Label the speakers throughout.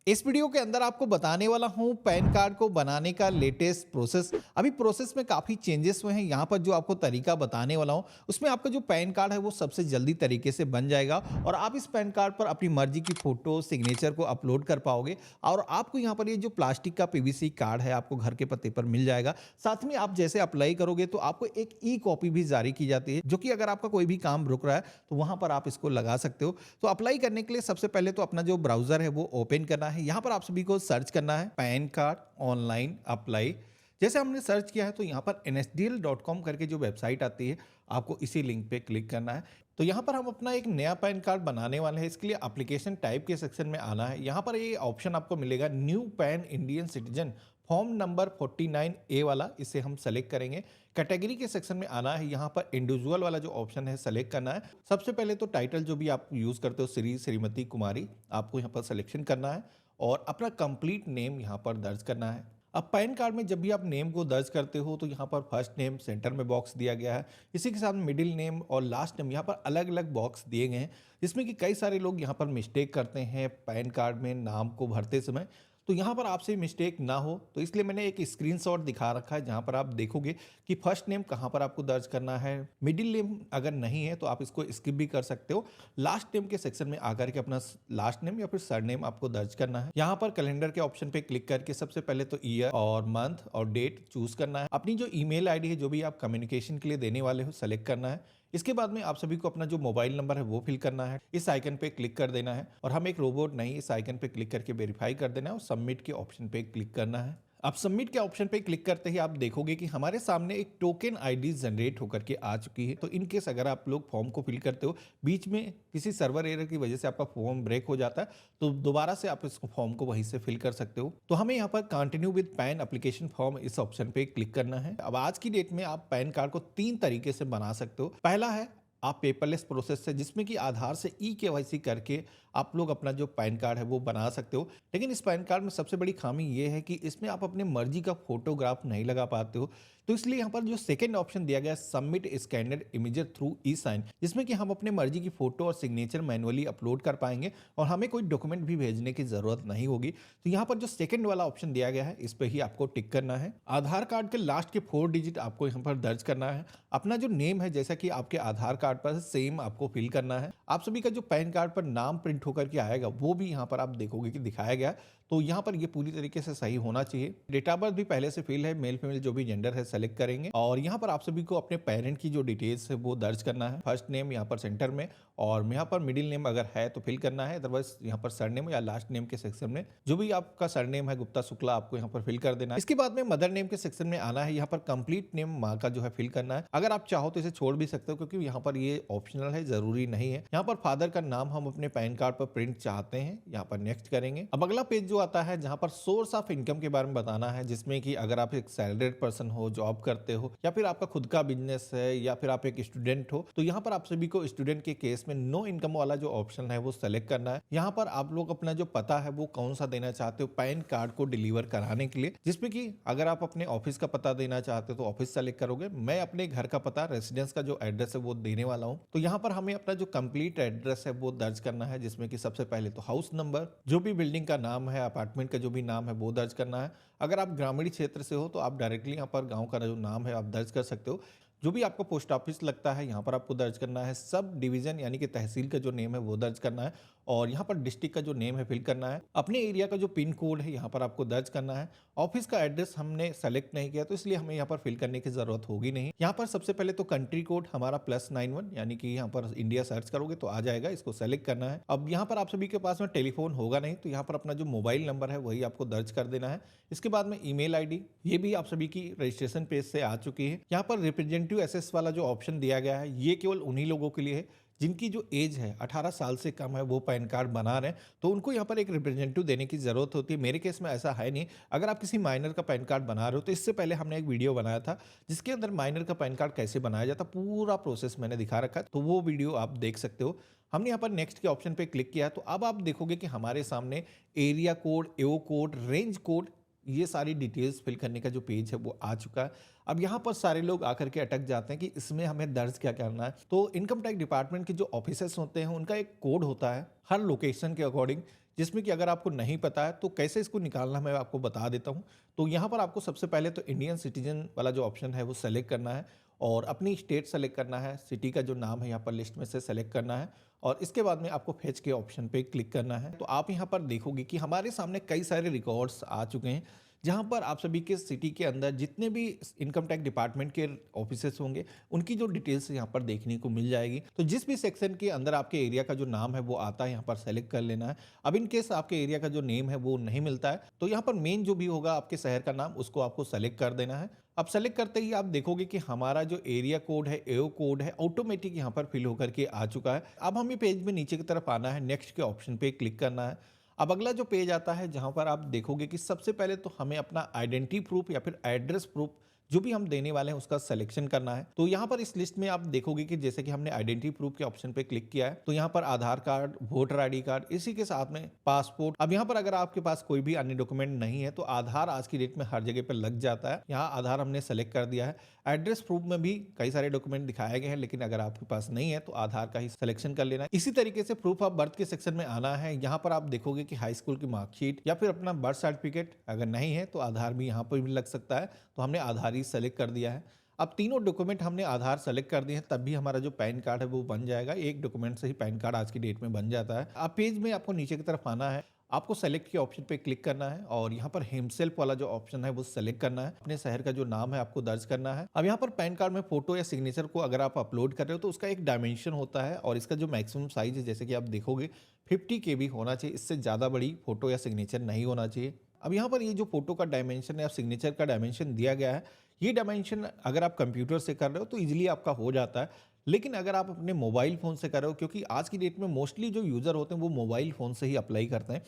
Speaker 1: इस वीडियो के अंदर आपको बताने वाला हूं पैन कार्ड को बनाने का लेटेस्ट प्रोसेस। अभी प्रोसेस में काफ़ी चेंजेस हुए हैं। यहाँ पर जो आपको तरीका बताने वाला हूं उसमें आपका जो पैन कार्ड है वो सबसे जल्दी तरीके से बन जाएगा और आप इस पैन कार्ड पर अपनी मर्जी की फ़ोटो सिग्नेचर को अपलोड कर पाओगे। और आपको यहाँ पर ये जो प्लास्टिक का पीवीसी कार्ड है आपको घर के पते पर मिल जाएगा। साथ में आप जैसे अप्लाई करोगे तो आपको एक ई कॉपी भी जारी की जाती है, जो कि अगर आपका कोई भी काम रुक रहा है तो वहाँ पर आप इसको लगा सकते हो। तो अप्लाई करने के लिए सबसे पहले तो अपना जो ब्राउज़र है वो ओपन करना है। यहाँ पर आप सभी को सर्च करना है पैन कार्ड ऑनलाइन अप्लाई। जैसे हमने सर्च किया है तो यहाँ पर nsdl.com करके जो वेबसाइट आती है आपको इसी लिंक पे क्लिक करना है। तो यहाँ पर हम अपना एक नया पैन कार्ड बनाने वाले हैं। इसके लिए एप्लीकेशन टाइप के सेक्शन में आना है। यहाँ पर ये ऑप्शन आपको मिलेगा new pan Indian citizen form number 49A वाला, इसे हम सेलेक्ट करेंगे। कैटेगरी के सेक्शन में आना है। यहाँ पर इंडिविजुअल वाला जो ऑप्शन है सेलेक्ट करना है। सबसे पहले तो टाइटल जो भी आप यूज़ करते हो श्री श्रीमती कुमारी आपको यहाँ पर सिलेक्शन करना है और अपना कंप्लीट नेम यहाँ पर दर्ज करना है। अब पैन कार्ड में जब भी आप नेम को दर्ज करते हो तो यहाँ पर फर्स्ट नेम सेंटर में बॉक्स दिया गया है, इसी के साथ मिडिल नेम और लास्ट नेम यहाँ पर अलग अलग बॉक्स दिए गए हैं, जिसमें कि कई सारे लोग यहाँ पर मिस्टेक करते हैं पैन कार्ड में नाम को भरते समय। तो यहाँ पर आपसे मिस्टेक ना हो तो इसलिए मैंने एक स्क्रीनशॉट दिखा रखा है, जहाँ पर आप देखोगे कि फर्स्ट नेम कहाँ पर आपको दर्ज करना है। मिडिल नेम अगर नहीं है तो आप इसको स्किप भी कर सकते हो। लास्ट नेम के सेक्शन में आकर के अपना लास्ट नेम या फिर सरनेम आपको दर्ज करना है। यहाँ पर कैलेंडर के ऑप्शन पे क्लिक करके सबसे पहले तो ईयर और मंथ और डेट चूज करना है। अपनी जो ईमेल आईडी है जो भी आप कम्युनिकेशन के लिए देने वाले हो सेलेक्ट करना है। इसके बाद में आप सभी को अपना जो मोबाइल नंबर है वो फिल करना है। इस आइकन पे क्लिक कर देना है और हम एक रोबोट नहीं, इस आइकन पे क्लिक करके वेरीफाई कर देना है और सबमिट के ऑप्शन पे क्लिक करना है। अब सबमिट के ऑप्शन पे क्लिक करते ही आप देखोगे कि हमारे सामने एक टोकन आईडी जनरेट होकर के आ चुकी है। तो इन केस अगर आप लोग फॉर्म को फिल करते हो, बीच में किसी सर्वर एरर की वजह से आपका फॉर्म ब्रेक हो जाता है, तो दोबारा से आप इस फॉर्म को वहीं से फिल कर सकते हो। तो हमें यहाँ पर continue with pan application form इस ऑप्शन पे क्लिक करना है। अब आज की डेट में आप पैन कार्ड को 3 तरीके से बना सकते हो। पहला है आप पेपरलेस प्रोसेस से, जिसमें कि आधार से ई-केवाईसी करके आप लोग अपना जो पैन कार्ड है वो बना सकते हो। लेकिन इस पैन कार्ड में सबसे बड़ी खामी ये है कि इसमें आप अपने मर्जी का फोटोग्राफ नहीं लगा पाते हो। तो इसलिए यहाँ पर जो सेकंड ऑप्शन दिया गया है सबमिट स्कैनड इमेजेस थ्रू ई साइन, जिसमें कि हम अपने मर्जी की फोटो और सिग्नेचर मैनुअली अपलोड कर पाएंगे और हमें कोई डॉक्यूमेंट भी भेजने की जरूरत नहीं होगी। तो यहाँ पर जो सेकंड वाला ऑप्शन दिया गया है इस पर ही आपको टिक करना है। आधार कार्ड के लास्ट के 4 डिजिट आपको यहाँ पर दर्ज करना है। अपना जो नेम है जैसा कि आपके आधार कार्ड पर सेम आपको फिल करना है। आप सभी का जो पैन कार्ड पर नाम प्रिंट होकर के आएगा वो भी यहाँ पर आप देखोगे कि दिखाया गया। तो यहाँ पर ये पूरी तरीके से सही होना चाहिए। डेट ऑफ बर्थ भी पहले से फिल है, मेल फीमेल जो भी जेंडर है सेलेक्ट करेंगे और यहाँ पर आप सभी को अपने पेरेंट की जो डिटेल्स है वो दर्ज करना है। फर्स्ट नेम यहाँ पर सेंटर में और यहाँ पर मिडिल नेम अगर है तो फिल करना है, अदरवाइज यहाँ पर सरनेम या लास्ट नेम के सेक्शन में जो भी आपका सरनेम है गुप्ता शुक्ला आपको यहाँ पर फिल कर देना है। इसके बाद में मदर नेम के सेक्शन में आना है। यहाँ पर कंप्लीट नेम माँ का जो है फिल करना है। अगर आप चाहो तो इसे छोड़ भी सकते हो क्योंकि यहाँ पर ये ऑप्शनल है, जरूरी नहीं है। यहाँ पर फादर का नाम हम अपने पैन कार्ड पर प्रिंट चाहते हैं, यहाँ पर नेक्स्ट करेंगे। अब अगला पेज जो आता है जहाँ पर सोर्स ऑफ इनकम के बारे में बताना है, जिसमें कि अगर आप एक सैलरीड पर्सन हो, जॉब करते हो या फिर आपका खुद का बिजनेस है या फिर आप एक स्टूडेंट हो, तो यहाँ पर आप सभी को स्टूडेंट के केस में नो इनकम वाला जो ऑप्शन है वो सेलेक्ट करना है। यहाँ पर आप लोग अपना जो पता है वो कौन सा देना चाहते हो पैन कार्ड को डिलीवर कराने के लिए, जिसमें कि अगर आप अपने ऑफिस का पता देना चाहते हो तो ऑफिस सेलेक्ट करोगे। मैं अपने घर का पता, रेसिडेंस का जो एड्रेस है वो देने वाला हूँ। तो यहाँ पर हमें अपना जो कंप्लीट एड्रेस है वो दर्ज करना है, जिसमें कि सबसे पहले तो हाउस नंबर, जो भी बिल्डिंग का नाम है, अपार्टमेंट का जो भी नाम है वो दर्ज करना है। अगर आप ग्रामीण क्षेत्र से हो तो आप डायरेक्टली यहाँ पर गांव का जो नाम है आप दर्ज कर सकते हो। जो भी आपको पोस्ट ऑफिस लगता है यहाँ पर आपको दर्ज करना है। सब डिवीजन यानी कि तहसील का जो नेम है वो दर्ज करना है और यहाँ पर डिस्ट्रिक्ट का जो नेम है फिल करना है। अपने एरिया का जो पिन कोड है यहाँ पर आपको दर्ज करना है। ऑफिस का एड्रेस हमने सेलेक्ट नहीं किया तो इसलिए हमें यहाँ पर फिल करने की जरूरत होगी नहीं। यहाँ पर सबसे पहले तो कंट्री कोड हमारा +91 यानी कि यहाँ पर इंडिया सर्च करोगे तो आ जाएगा, इसको सेलेक्ट करना है। अब यहाँ पर आप सभी के पास में टेलीफोन होगा नहीं तो यहाँ पर अपना जो मोबाइल नंबर है वही आपको दर्ज कर देना है। इसके बाद में ईमेल आईडी, ये भी आप सभी की रजिस्ट्रेशन पेज से आ चुकी है। यहाँ पर रिप्रेजेंटेटिव एसेस वाला जो ऑप्शन दिया गया है ये केवल उन्हीं लोगों के लिए है जिनकी जो एज है 18 साल से कम है, वो पैन कार्ड बना रहे हैं तो उनको यहाँ पर एक रिप्रेजेंटेटिव देने की जरूरत होती है। मेरे केस में ऐसा है नहीं। अगर आप किसी माइनर का पैन कार्ड बना रहे हो तो इससे पहले हमने एक वीडियो बनाया था जिसके अंदर माइनर का पैन कार्ड कैसे बनाया जाता पूरा प्रोसेस मैंने दिखा रखा है, तो वो वीडियो आप देख सकते हो। हमने यहाँ पर नेक्स्ट के ऑप्शन पे क्लिक किया तो अब आप देखोगे कि हमारे सामने एरिया कोड, एओ कोड, रेंज कोड, ये सारी डिटेल्स फिल करने का जो पेज है वो आ चुका है। अब यहाँ पर सारे लोग आकर के अटक जाते हैं कि इसमें हमें दर्ज क्या करना है। तो इनकम टैक्स डिपार्टमेंट के जो ऑफिसर्स होते हैं उनका एक कोड होता है हर लोकेशन के अकॉर्डिंग जिसमें कि अगर आपको नहीं पता है तो कैसे इसको निकालना मैं आपको बता देता हूँ। तो यहाँ पर आपको सबसे पहले तो इंडियन सिटीजन वाला जो ऑप्शन है वो सेलेक्ट करना है और अपनी स्टेट सेलेक्ट करना है, सिटी का जो नाम है यहाँ पर लिस्ट में से सेलेक्ट करना है और इसके बाद में आपको फेच के ऑप्शन पे क्लिक करना है। तो आप यहाँ पर देखोगे कि हमारे सामने कई सारे रिकॉर्ड्स आ चुके हैं, जहाँ पर आप सभी के सिटी के अंदर जितने भी इनकम टैक्स डिपार्टमेंट के ऑफिसेस होंगे उनकी जो डिटेल्स यहाँ पर देखने को मिल जाएगी। तो जिस भी सेक्शन के अंदर आपके एरिया का जो नाम है वो आता है यहाँ पर सेलेक्ट कर लेना है। अब इन केस आपके एरिया का जो नेम है वो नहीं मिलता है तो यहाँ पर मेन जो भी होगा आपके शहर का नाम उसको आपको सेलेक्ट कर देना है। अब सेलेक्ट करते ही आप देखोगे कि हमारा जो एरिया कोड है, एओ कोड है, ऑटोमेटिक यहाँ पर फिल होकर के आ चुका है। अब हमें पेज में नीचे की तरफ आना है, नेक्स्ट के ऑप्शन पे क्लिक करना है। अब अगला जो पेज आता है जहां पर आप देखोगे कि सबसे पहले तो हमें अपना आइडेंटिटी प्रूफ या फिर एड्रेस प्रूफ जो भी हम देने वाले हैं उसका सिलेक्शन करना है। तो यहाँ पर इस लिस्ट में आप देखोगे कि जैसे कि हमने आइडेंटिटी प्रूफ के ऑप्शन पे क्लिक किया है तो यहाँ पर आधार कार्ड, वोटर आईडी कार्ड, इसी के साथ में पासपोर्ट। अब यहाँ पर अगर आपके पास कोई भी अन्य डॉक्यूमेंट नहीं है तो आधार आज की डेट में हर जगह पे लग जाता है। यहाँ आधार हमने सेलेक्ट कर दिया है। एड्रेस प्रूफ में भी कई सारे डॉक्यूमेंट दिखाए गए हैं, लेकिन अगर आपके पास नहीं है तो आधार का ही सिलेक्शन कर लेना है। इसी तरीके से प्रूफ ऑफ बर्थ के सेक्शन में आना है। यहाँ पर आप देखोगे कि हाई स्कूल की मार्कशीट या फिर अपना बर्थ सर्टिफिकेट अगर नहीं है तो आधार भी यहाँ पर भी लग सकता है। तो हमने आधार ही सेलेक्ट कर दिया है। अब तीनों डॉक्यूमेंट हमने आधार सेलेक्ट कर दिए हैं, तब भी हमारा जो पैन कार्ड है वो बन जाएगा। एक डॉक्यूमेंट से ही पैन कार्ड आज की डेट में बन जाता है। अब पेज में आपको नीचे की तरफ आना है, आपको सेलेक्ट के ऑप्शन पे क्लिक करना है और यहाँ पर हिमसेल्फ वाला जो ऑप्शन है वो सेलेक्ट करना है। अपने शहर का जो नाम है आपको दर्ज करना है। अब यहाँ पर पैन कार्ड में फोटो या सिग्नेचर को अगर आप अपलोड कर रहे हो तो उसका एक डायमेंशन होता है और इसका जो मैक्सिमम साइज है जैसे कि आप देखोगे 50 KB होना चाहिए। इससे ज़्यादा बड़ी फोटो या सिग्नेचर नहीं होना चाहिए। अब यहाँ पर ये जो फोटो का डायमेंशन या सिग्नेचर का डायमेंशन दिया गया है, ये डायमेंशन अगर आप कंप्यूटर से कर रहे हो तो इजीली आपका हो जाता है। लेकिन अगर आप अपने मोबाइल फ़ोन से कर रहे हो, क्योंकि आज की डेट में मोस्टली जो यूज़र होते हैं वो मोबाइल फ़ोन से ही अप्लाई करते हैं,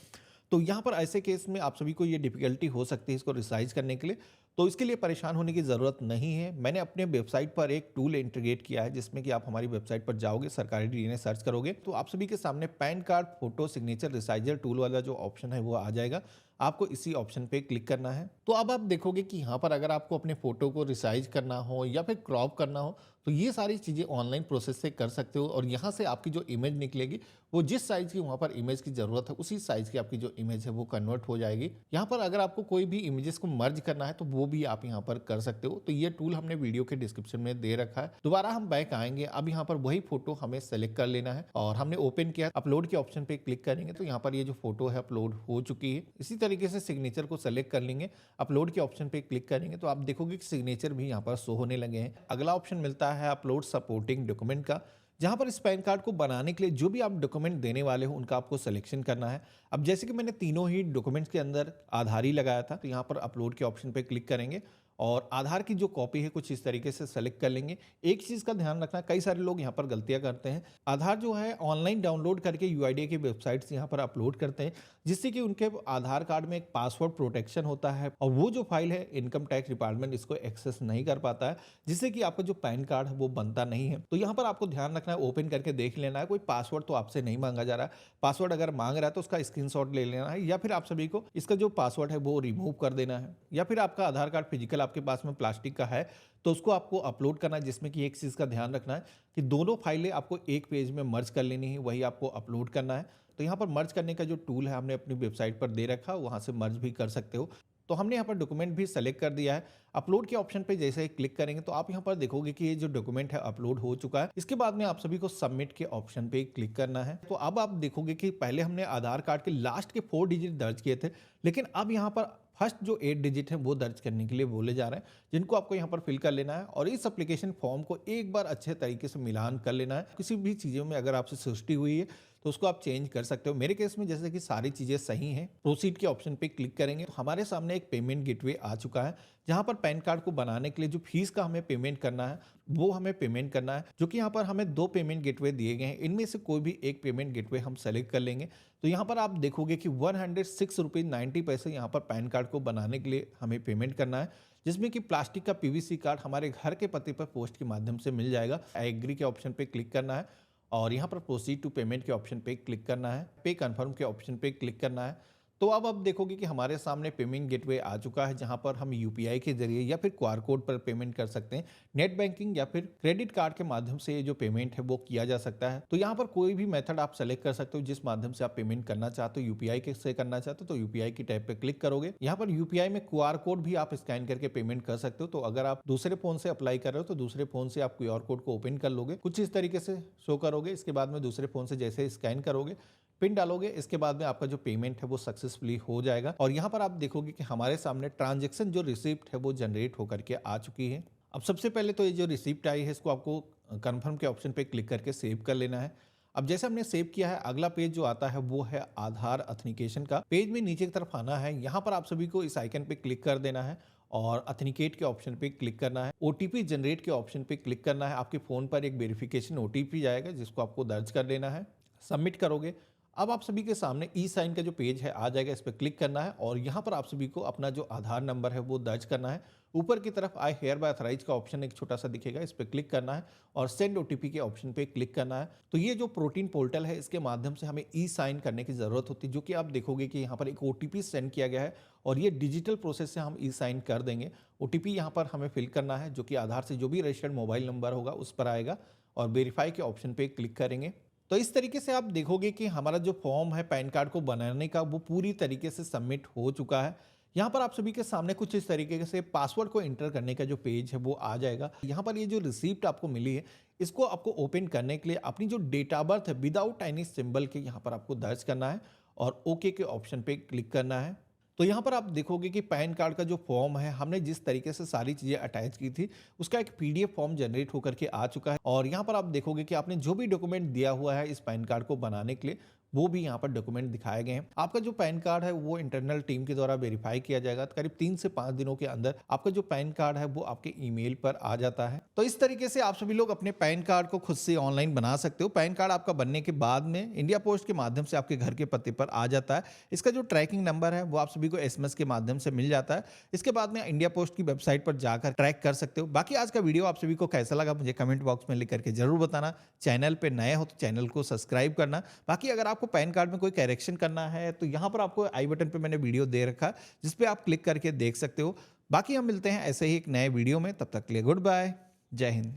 Speaker 1: तो यहाँ पर ऐसे केस में आप सभी को ये डिफ़िकल्टी हो सकती है इसको रिसाइज़ करने के लिए। तो इसके लिए परेशान होने की ज़रूरत नहीं है। मैंने अपने वेबसाइट पर एक टूल इंटीग्रेट किया है जिसमें कि आप हमारी वेबसाइट पर जाओगे, सरकारी डीएनए सर्च करोगे तो आप सभी के सामने pan card photo signature resizer tool वाला जो ऑप्शन है वो आ जाएगा। आपको इसी ऑप्शन पे क्लिक करना है। तो अब आप देखोगे कि यहाँ पर अगर आपको अपने फोटो को रिसाइज करना हो या फिर क्रॉप करना हो तो ये सारी चीज़ें ऑनलाइन प्रोसेस से कर सकते हो और यहाँ से आपकी जो इमेज निकलेगी वो जिस साइज़ की वहाँ पर इमेज की ज़रूरत है उसी साइज़ की आपकी जो इमेज है वो कन्वर्ट हो जाएगी। यहाँ पर अगर आपको कोई भी इमेजेस को मर्ज करना है तो वो भी आप यहाँ पर कर सकते हो। तो ये टूल हमने वीडियो के डिस्क्रिप्शन में दे रखा है। दोबारा हम बैक आएंगे। अब यहाँ पर वही फोटो हमें सेलेक्ट कर लेना है और हमने ओपन किया, अपलोड के ऑप्शन पे क्लिक करेंगे तो यहाँ पर ये जो फोटो है अपलोड हो चुकी है। इसी तरीके से सिग्नेचर को सेलेक्ट कर लेंगे, अपलोड के ऑप्शन पे क्लिक करेंगे तो आप देखोगे कि सिग्नेचर भी यहाँ पर शो होने लगे हैं। अगला ऑप्शन मिलता है अपलोड सपोर्टिंग डॉक्यूमेंट का, जहां पर इस पैन कार्ड को बनाने के लिए जो भी आप डॉक्यूमेंट देने वाले हो उनका आपको सिलेक्शन करना है। अब जैसे कि मैंने तीनों ही डॉक्यूमेंट्स के अंदर आधार ही लगाया था तो यहाँ पर अपलोड के ऑप्शन पे क्लिक करेंगे और आधार की जो कॉपी है कुछ इस तरीके से सेलेक्ट कर लेंगे। एक चीज़ का ध्यान रखना, कई सारे लोग यहाँ पर गलतियाँ करते हैं। आधार जो है ऑनलाइन डाउनलोड करके यूआईडीए की वेबसाइट से यहाँ पर अपलोड करते हैं, जिससे कि उनके आधार कार्ड में एक पासवर्ड प्रोटेक्शन होता है और वो जो फाइल है इनकम टैक्स डिपार्टमेंट इसको एक्सेस नहीं कर पाता है, जिससे कि आपका जो पैन कार्ड है वो बनता नहीं है। तो यहाँ पर आपको ध्यान रखना है, ओपन करके देख लेना है, कोई पासवर्ड तो आपसे नहीं मांगा जा रहा है। पासवर्ड अगर मांग रहा है तो उसका स्क्रीनशॉट ले लेना है या फिर आप सभी को इसका जो पासवर्ड है वो रिमूव कर देना है। या फिर आपका आधार कार्ड फिजिकल आपके पास में प्लास्टिक का है तो उसको आपको अपलोड करना है, जिसमें कि एक चीज़ का ध्यान रखना है कि दोनों फाइलें आपको एक पेज में मर्ज कर लेनी है, वही आपको अपलोड करना है। तो यहाँ पर मर्ज करने का जो टूल है हमने अपनी वेबसाइट पर दे रखा, वहाँ से मर्ज भी कर सकते हो। तो हमने यहाँ पर डॉक्यूमेंट भी सेलेक्ट कर दिया है। अपलोड के ऑप्शन पे जैसे ही क्लिक करेंगे तो आप यहाँ पर देखोगे कि ये जो डॉक्यूमेंट है अपलोड हो चुका है। इसके बाद में आप सभी को सबमिट के ऑप्शन पे क्लिक करना है। तो अब आप देखोगे कि पहले हमने आधार कार्ड के लास्ट के 4 डिजिट दर्ज किए थे, लेकिन अब यहाँ पर फर्स्ट जो 8 डिजिट है वो दर्ज करने के लिए बोले जा रहे हैं, जिनको आपको यहाँ पर फिल कर लेना है और इस एप्लीकेशन फॉर्म को एक बार अच्छे तरीके से मिलान कर लेना है। किसी भी चीज़ों में अगर आपसे सृष्टि हुई है तो उसको आप चेंज कर सकते हो। मेरे केस में जैसे कि सारी चीज़ें सही हैं, प्रोसीड के ऑप्शन पे क्लिक करेंगे तो हमारे सामने एक पेमेंट गेटवे आ चुका है, जहाँ पर पैन कार्ड को बनाने के लिए जो फीस का हमें पेमेंट करना है वो हमें पेमेंट करना है, जो कि यहाँ पर हमें 2 पेमेंट गेटवे दिए गए हैं। इनमें से कोई भी एक पेमेंट गेटवे हम सेलेक्ट कर लेंगे। तो यहाँ पर आप देखोगे कि 106 रुपीज़ 90 पैसे यहाँ पर पैन कार्ड को बनाने के लिए हमें पेमेंट करना है, जिसमें कि प्लास्टिक का पीवीसी कार्ड हमारे घर के पते पर पोस्ट के माध्यम से मिल जाएगा। एग्री के ऑप्शन पे क्लिक करना है और यहाँ पर प्रोसीड टू पेमेंट के ऑप्शन पे क्लिक करना है, पे कन्फर्म के ऑप्शन पे क्लिक करना है। तो अब आप देखोगे कि हमारे सामने पेमेंट गेटवे आ चुका है, जहां पर हम यूपीआई के जरिए या फिर क्यूआर कोड पर पेमेंट कर सकते हैं। नेट बैंकिंग या फिर क्रेडिट कार्ड के माध्यम से ये जो पेमेंट है वो किया जा सकता है। तो यहाँ पर कोई भी मेथड आप सेलेक्ट कर सकते हो जिस माध्यम से आप पेमेंट करना चाहते हो। यूपीआई के से करना चाहते हो तो यूपीआई की टैब पे क्लिक करोगे। यहाँ पर यूपीआई में क्यूआर कोड भी आप स्कैन करके पेमेंट कर सकते हो। तो अगर आप दूसरे फोन से अप्लाई कर रहे हो तो दूसरे फोन से आप क्यूआर कोड को ओपन कर लोगे, कुछ इस तरीके से शो करोगे। इसके बाद में दूसरे फोन से जैसे स्कैन करोगे, पिन डालोगे, इसके बाद में आपका जो पेमेंट है वो सक्सेसफुली हो जाएगा। और यहाँ पर आप देखोगे कि हमारे सामने ट्रांजैक्शन जो रिसिप्ट है वो जनरेट होकर के आ चुकी है। अब सबसे पहले तो ये जो रिसिप्ट आई है इसको आपको कंफर्म के ऑप्शन पे क्लिक करके सेव कर लेना है। अब जैसे हमने सेव किया है, अगला पेज जो आता है वो है आधार ऑथेंटिकेशन का। पेज में नीचे की तरफ आना है, यहाँ पर आप सभी को इस आइकन पे क्लिक कर देना है और ऑथेंटिकेट के ऑप्शन पे क्लिक करना है। ओटीपी जनरेट के ऑप्शन पे क्लिक करना है। आपके फोन पर एक वेरिफिकेशन ओटीपी जाएगा जिसको आपको दर्ज कर देना है। सबमिट करोगे। अब आप सभी के सामने ई साइन का जो पेज है आ जाएगा, इस पर क्लिक करना है और यहाँ पर आप सभी को अपना जो आधार नंबर है वो दर्ज करना है। ऊपर की तरफ आई हेयर बाय अथराइज का ऑप्शन एक छोटा सा दिखेगा, इस पर क्लिक करना है और सेंड ओटीपी के ऑप्शन पे क्लिक करना है। तो ये जो प्रोटीन पोर्टल है इसके माध्यम से हमें ई साइन करने की जरूरत होती है, जो कि आप देखोगे कि यहाँ पर एक ओटीपी सेंड किया गया है और ये डिजिटल प्रोसेस से हम ई साइन कर देंगे। ओटीपी यहाँ पर हमें फिल करना है जो कि आधार से जो भी रजिस्टर्ड मोबाइल नंबर होगा उस पर आएगा और वेरीफाई के ऑप्शन पे क्लिक करेंगे। तो इस तरीके से आप देखोगे कि हमारा जो फॉर्म है पैन कार्ड को बनाने का वो पूरी तरीके से सबमिट हो चुका है। यहाँ पर आप सभी के सामने कुछ इस तरीके से पासवर्ड को एंटर करने का जो पेज है वो आ जाएगा। यहाँ पर ये जो रिसीप्ट आपको मिली है इसको आपको ओपन करने के लिए अपनी जो डेट ऑफ बर्थ है विदाउट एनी सिंबल के यहाँ पर आपको दर्ज करना है और ओके के ऑप्शन पे क्लिक करना है। तो यहाँ पर आप देखोगे कि पैन कार्ड का जो फॉर्म है हमने जिस तरीके से सारी चीज़ें अटैच की थी उसका एक पीडीएफ फॉर्म जनरेट होकर के आ चुका है और यहाँ पर आप देखोगे कि आपने जो भी डॉक्यूमेंट दिया हुआ है इस पैन कार्ड को बनाने के लिए वो भी यहाँ पर डॉक्यूमेंट दिखाए गए हैं। आपका जो पैन कार्ड है वो इंटरनल टीम के द्वारा वेरीफाई किया जाएगा। तो करीब 3 से 5 दिनों के अंदर आपका जो पैन कार्ड है वो आपके ईमेल पर आ जाता है। तो इस तरीके से आप सभी लोग अपने पैन कार्ड को खुद से ऑनलाइन बना सकते हो। पैन कार्ड आपका बनने के बाद में इंडिया पोस्ट के माध्यम से आपके घर के पते पर आ जाता है। इसका जो ट्रैकिंग नंबर है वो आप सभी को एसएमएस के माध्यम से मिल जाता है। इसके बाद में इंडिया पोस्ट की वेबसाइट पर जाकर ट्रैक कर सकते हो। बाकी आज का वीडियो आप सभी को कैसा लगा मुझे कमेंट बॉक्स में लिख करके जरूर बताना। चैनल पे नए हो तो चैनल को सब्सक्राइब करना। बाकी अगर आपको पैन कार्ड में कोई करेक्शन करना है तो यहाँ पर आपको आई बटन पे मैंने वीडियो दे रखा है जिस पे आप क्लिक करके देख सकते हो। बाकी हम मिलते हैं ऐसे ही एक नए वीडियो में, तब तक के लिए गुड बाय, जय हिंद।